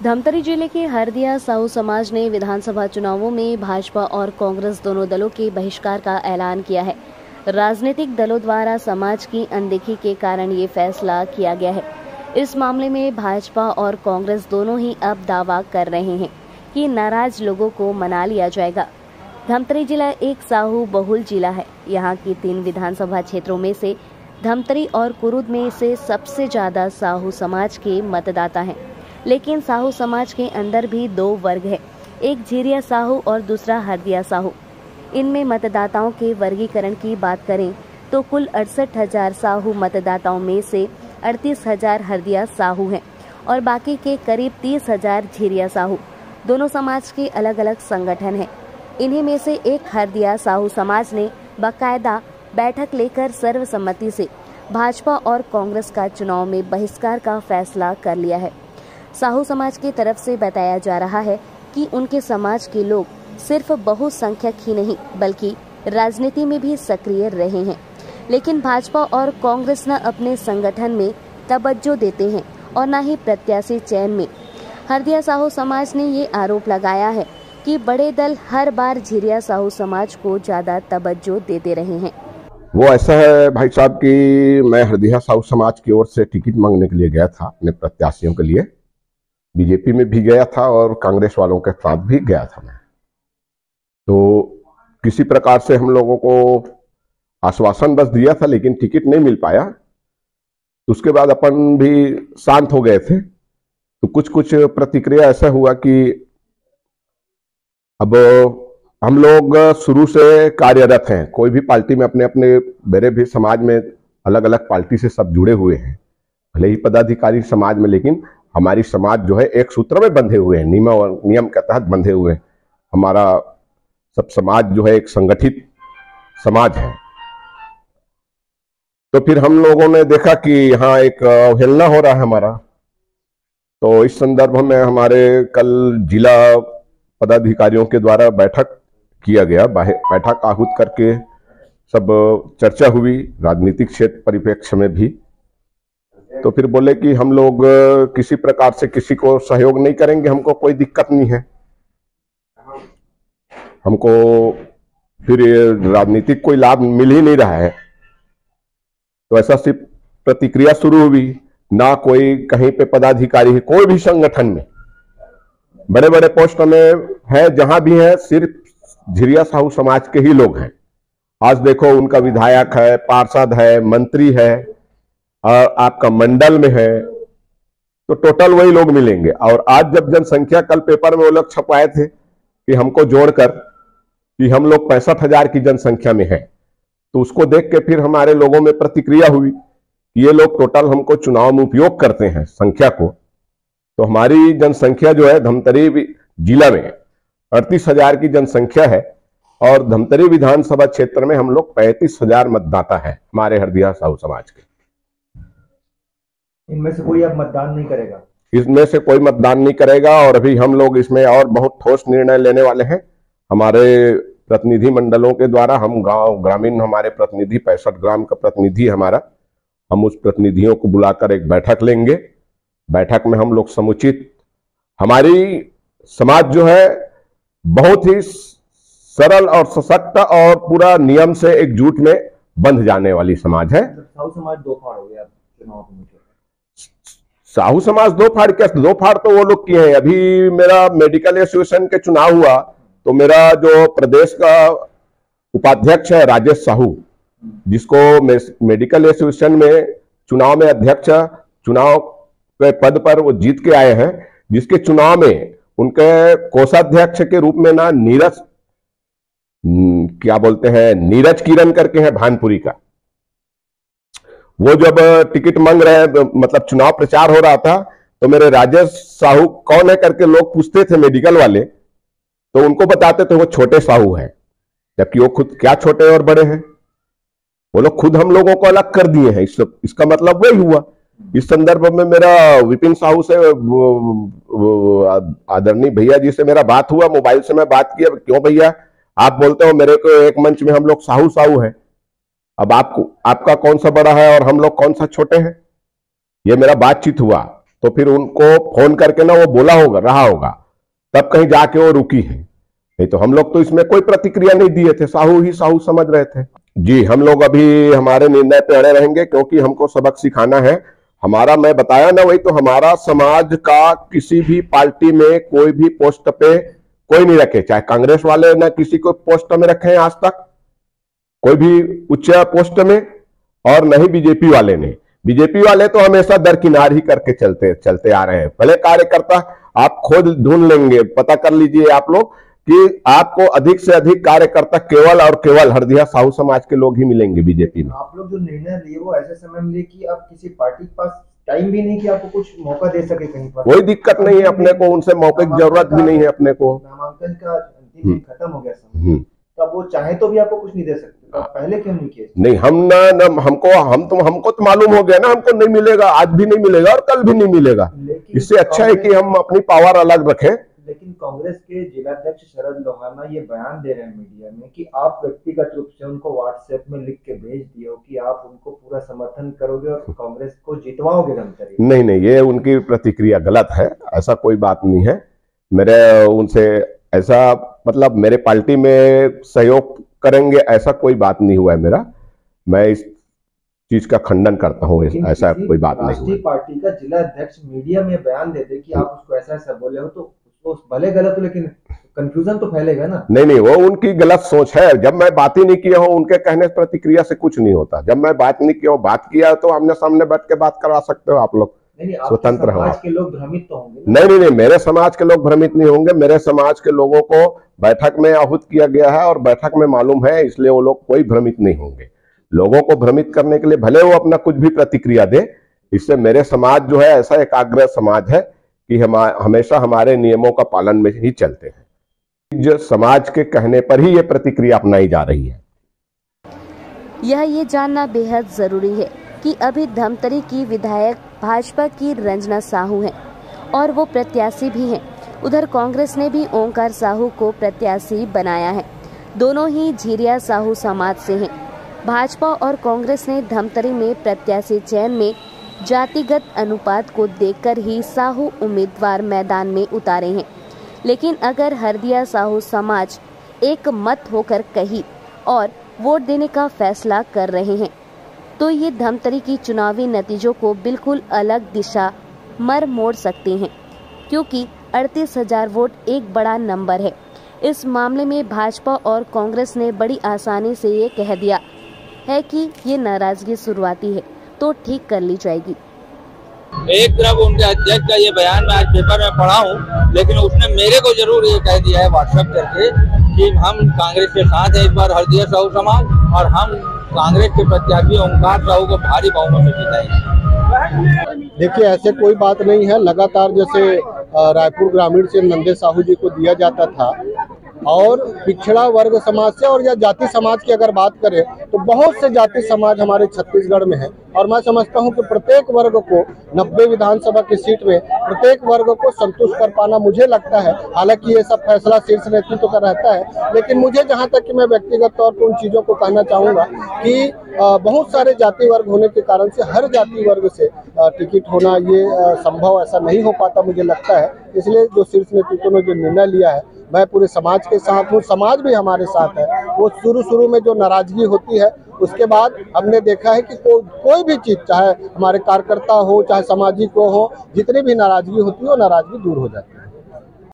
धमतरी जिले के हरदिया साहू समाज ने विधानसभा चुनावों में भाजपा और कांग्रेस दोनों दलों के बहिष्कार का ऐलान किया है। राजनीतिक दलों द्वारा समाज की अनदेखी के कारण ये फैसला किया गया है। इस मामले में भाजपा और कांग्रेस दोनों ही अब दावा कर रहे हैं कि नाराज लोगों को मना लिया जाएगा। धमतरी जिला एक साहू बहुल जिला है। यहाँ की 3 विधानसभा क्षेत्रों में से धमतरी और कुरुद में से सबसे ज्यादा साहू समाज के मतदाता हैं। लेकिन साहू समाज के अंदर भी 2 वर्ग है, एक झिरिया साहू और दूसरा हरदिया साहू। इनमें मतदाताओं के वर्गीकरण की बात करें तो कुल 68,000 साहू मतदाताओं में से 38,000 हरदिया साहू हैं और बाकी के करीब 30,000 झिरिया साहू। दोनों समाज के अलग अलग संगठन हैं। इन्हीं में से एक हरदिया साहू समाज ने बाकायदा बैठक लेकर सर्वसम्मति से भाजपा और कांग्रेस का चुनाव में बहिष्कार का फैसला कर लिया है। साहू समाज की तरफ से बताया जा रहा है कि उनके समाज के लोग सिर्फ बहुसंख्यक ही नहीं बल्कि राजनीति में भी सक्रिय रहे हैं, लेकिन भाजपा और कांग्रेस न अपने संगठन में तवज्जो देते हैं और न ही प्रत्याशी चयन में। हरदिया साहू समाज ने ये आरोप लगाया है कि बड़े दल हर बार झिरिया साहू समाज को ज्यादा तवज्जो देते रहे हैं। वो ऐसा है भाई साहब कि मैं हरदिया साहू समाज की ओर से टिकट मांगने के लिए गया था अपने प्रत्याशियों के लिए। बीजेपी में भी गया था और कांग्रेस वालों के साथ भी गया था मैं। तो किसी प्रकार से हम लोगों को आश्वासन बस दिया था, लेकिन टिकट नहीं मिल पाया। तो उसके बाद अपन भी शांत हो गए थे। तो कुछ प्रतिक्रिया ऐसा हुआ कि अब हम लोग शुरू से कार्यरत हैं। कोई भी पार्टी में अपने अपने मेरे भी समाज में अलग अलग पार्टी से सब जुड़े हुए हैं, भले ही पदाधिकारी समाज में, लेकिन हमारी समाज जो है एक सूत्र में बंधे हुए हैं, नियम के तहत बंधे हुए हैं। हमारा सब समाज जो है एक संगठित समाज है। तो फिर हम लोगों ने देखा कि यहाँ एक अवहेलना हो रहा है हमारा। तो इस संदर्भ में हमारे कल जिला पदाधिकारियों के द्वारा बैठक किया गया। बैठक आहूत करके सब चर्चा हुई, राजनीतिक क्षेत्र परिप्रेक्ष्य में भी। तो फिर बोले कि हम लोग किसी प्रकार से किसी को सहयोग नहीं करेंगे, हमको कोई दिक्कत नहीं है। हमको फिर राजनीतिक कोई लाभ मिल ही नहीं रहा है। तो ऐसा सिर्फ प्रतिक्रिया शुरू हुई। ना कोई कहीं पे पदाधिकारी है, कोई भी संगठन में बड़े बड़े पोस्ट में है, जहां भी है सिर्फ झिरिया साहू समाज के ही लोग हैं। आज देखो उनका विधायक है, पार्षद है, मंत्री है और आपका मंडल में है, तो टोटल वही लोग मिलेंगे। और आज जब जनसंख्या, कल पेपर में वो लोग छपवाए थे कि हमको जोड़कर कि हम लोग 65,000 की जनसंख्या में है, तो उसको देख के फिर हमारे लोगों में प्रतिक्रिया हुई कि ये लोग टोटल हमको चुनाव में उपयोग करते हैं संख्या को। तो हमारी जनसंख्या जो है धमतरी जिला में 38,000 की जनसंख्या है और धमतरी विधानसभा क्षेत्र में हम लोग 35,000 मतदाता है हमारे हरदिया साहू समाज के। इनमें से कोई अब मतदान नहीं करेगा? इसमें से कोई मतदान नहीं करेगा और अभी हम लोग इसमें और बहुत ठोस निर्णय लेने वाले हैं। हमारे प्रतिनिधि मंडलों के द्वारा हम गांव ग्रामीण, हमारे प्रतिनिधि 65 ग्राम का प्रतिनिधि हमारा, हम उस प्रतिनिधियों को बुलाकर एक बैठक लेंगे। बैठक में हम लोग समुचित, हमारी समाज जो है बहुत ही सरल और सशक्त और पूरा नियम से एकजुट में बंध जाने वाली समाज है। साहू समाज 2 फाड़ हो गया चुनाव में। साहू समाज 2 फाड़ क्या, 2 फाड़ तो वो लोग किए हैं। अभी मेरा मेडिकल एसोसिएशन के चुनाव हुआ तो मेरा जो प्रदेश का उपाध्यक्ष है राजेश साहू, जिसको मेडिकल एसोसिएशन में चुनाव में अध्यक्ष चुनाव के पद पर वो जीत के आए हैं, जिसके चुनाव में उनके कोषाध्यक्ष के रूप में ना नीरज, क्या बोलते हैं, नीरज किरण करके है भानपुरी का। वो जब टिकट मांग रहे हैं, मतलब चुनाव प्रचार हो रहा था, तो मेरे राजेश साहू कौन है करके लोग पूछते थे मेडिकल वाले, तो उनको बताते थे वो छोटे साहू हैं, जबकि वो खुद क्या छोटे और बड़े हैं। वो लोग खुद हम लोगों को अलग कर दिए हैं। इसका मतलब वही हुआ। इस संदर्भ में मेरा विपिन साहू से, आदरणीय भैया जी से मेरा बात हुआ, मोबाइल से मैं बात किया। क्यों भैया आप बोलते हो मेरे को एक मंच में हम लोग साहू साहू हैं, अब आपका कौन सा बड़ा है और हम लोग कौन सा छोटे हैं? ये मेरा बातचीत हुआ। तो फिर उनको फोन करके ना वो बोला होगा, रहा होगा, तब कहीं जाके वो रुकी है। नहीं तो हम लोग तो इसमें कोई प्रतिक्रिया नहीं दिए थे, साहू ही साहू समझ रहे थे। जी, हम लोग अभी हमारे निर्णय पे अड़े रहेंगे, क्योंकि हमको सबक सिखाना है। हमारा, मैं बताया ना, वही तो, हमारा समाज का किसी भी पार्टी में कोई भी पोस्ट पे कोई नहीं रखे, चाहे कांग्रेस वाले ना किसी को पोस्ट में रखे हैं आज तक, कोई भी उच्च पोस्ट में, और नहीं बीजेपी वाले ने। बीजेपी वाले तो हमेशा दरकिनार ही करके चलते आ रहे हैं। भले कार्यकर्ता आप खुद ढूंढ लेंगे, पता कर लीजिए आप लोग कि आपको अधिक से अधिक कार्यकर्ता केवल और केवल हरदिया साहू समाज के लोग ही मिलेंगे बीजेपी में। आप लोग जो निर्णय लिए वो ऐसे समय में लिए कि आप किसी पार्टी के पास टाइम भी नहीं कि आपको कुछ मौका दे सके कहीं पर। कोई दिक्कत नहीं है अपने को, उनसे मौके की जरूरत भी नहीं है अपने को। नामांकन का अंतिम दिन खत्म हो गया समय, तब वो चाहे तो भी आपको कुछ नहीं दे सकते, तो पहले क्यों नहीं किए? नहीं, हमको तो मालूम हो गया ना, हमको नहीं मिलेगा, आज भी नहीं मिलेगा और कल भी नहीं मिलेगा। इससे अच्छा है कि हम अपनी पावर अलग रखें। लेकिन कांग्रेस के जिलाध्यक्ष शरद लोहाना ये बयान दे रहे हैं मीडिया में कि आप व्यक्तिगत रूप से उनको व्हाट्सएप में लिख के भेज दिए हो कि आप उनको पूरा समर्थन करोगे और कांग्रेस को जितवाओगे धमतरी। नहीं, ये उनकी प्रतिक्रिया गलत है, ऐसा कोई बात नहीं है। मेरे उनसे ऐसा, मतलब मेरे पार्टी में सहयोग करेंगे ऐसा कोई बात नहीं हुआ है मेरा। मैं इस चीज का खंडन करता हूँ, ऐसा कोई बात नहीं। राष्ट्रीय पार्टी का जिला अध्यक्ष मीडिया में बयान देते कि आप उसको ऐसा ऐसा बोले हो, तो भले गलत हो लेकिन कंफ्यूजन तो फैलेगा ना। नहीं, वो उनकी गलत सोच है। जब मैं बात ही नहीं किया हूँ, उनके कहने प्रतिक्रिया से कुछ नहीं होता। जब मैं बात नहीं किया हूँ, बात किया तो आमने सामने बैठ के बात करवा सकते हो आप लोग, स्वतंत्र हो। समाज के लोग भ्रमित तो होंगे। नहीं, मेरे समाज के लोग भ्रमित नहीं होंगे। मेरे समाज के लोगों को बैठक में आहूत किया गया है और बैठक में मालूम है, इसलिए वो लोग कोई भ्रमित नहीं होंगे। लोगों को भ्रमित करने के लिए भले वो अपना कुछ भी प्रतिक्रिया दे, इससे मेरे समाज जो है ऐसा एकाग्र समाज है कि हमेशा हमारे नियमों का पालन में ही चलते हैं। जो समाज के कहने पर ही ये प्रतिक्रिया अपनाई जा रही है। ये जानना बेहद जरूरी है कि अभी धमतरी की विधायक भाजपा की रंजना साहू हैं और वो प्रत्याशी भी हैं। उधर कांग्रेस ने भी ओंकार साहू को प्रत्याशी बनाया है। दोनों ही झिरिया साहू समाज से हैं। भाजपा और कांग्रेस ने धमतरी में प्रत्याशी चयन में जातिगत अनुपात को देखकर ही साहू उम्मीदवार मैदान में उतारे हैं। लेकिन अगर हरदिया साहू समाज एक मत होकर कही और वोट देने का फैसला कर रहे हैं, तो ये धमतरी की चुनावी नतीजों को बिल्कुल अलग दिशा मर मोड़ सकते हैं, क्योंकि 38,000 वोट एक बड़ा नंबर है। इस मामले में भाजपा और कांग्रेस ने बड़ी आसानी से ये कह दिया है कि ये नाराजगी शुरुआती है, तो ठीक कर ली जाएगी। एक तरफ उनके अध्यक्ष का ये बयान मैं आज पेपर में पढ़ा हूँ, लेकिन उसने मेरे को जरूर ये कह दिया है व्हाट्सएप करके कि हम कांग्रेस के साथ हैं इस बार हरदिया साहू समाज, और हम कांग्रेस के प्रत्याशी ओंकार साहू को भारी बहुमत से जिताएंगे। देखिए, ऐसे कोई बात नहीं है। लगातार जैसे रायपुर ग्रामीण से नंदे साहू जी को दिया जाता था, और पिछड़ा वर्ग समाज से और या जाति समाज की अगर बात करें तो बहुत से जाति समाज हमारे छत्तीसगढ़ में है, और मैं समझता हूं कि प्रत्येक वर्ग को 90 विधानसभा की सीट में प्रत्येक वर्ग को संतुष्ट कर पाना मुझे लगता है। हालांकि ये सब फैसला शीर्ष नेतृत्व का रहता है, लेकिन मुझे जहां तक कि मैं व्यक्तिगत तौर पर उन चीज़ों को कहना चाहूँगा कि बहुत सारे जाति वर्ग होने के कारण से हर जाति वर्ग से टिकट होना ये संभव ऐसा नहीं हो पाता मुझे लगता है। इसलिए जो शीर्ष नेतृत्व ने जो निर्णय लिया है, मैं पूरे समाज के साथ हूँ, समाज भी हमारे साथ है। वो शुरू में जो नाराजगी होती है, उसके बाद हमने देखा है कि कोई भी चीज़, चाहे हमारे कार्यकर्ता हो चाहे सामाजिक हो, जितनी भी नाराजगी होती है वो नाराजगी दूर हो जाती है।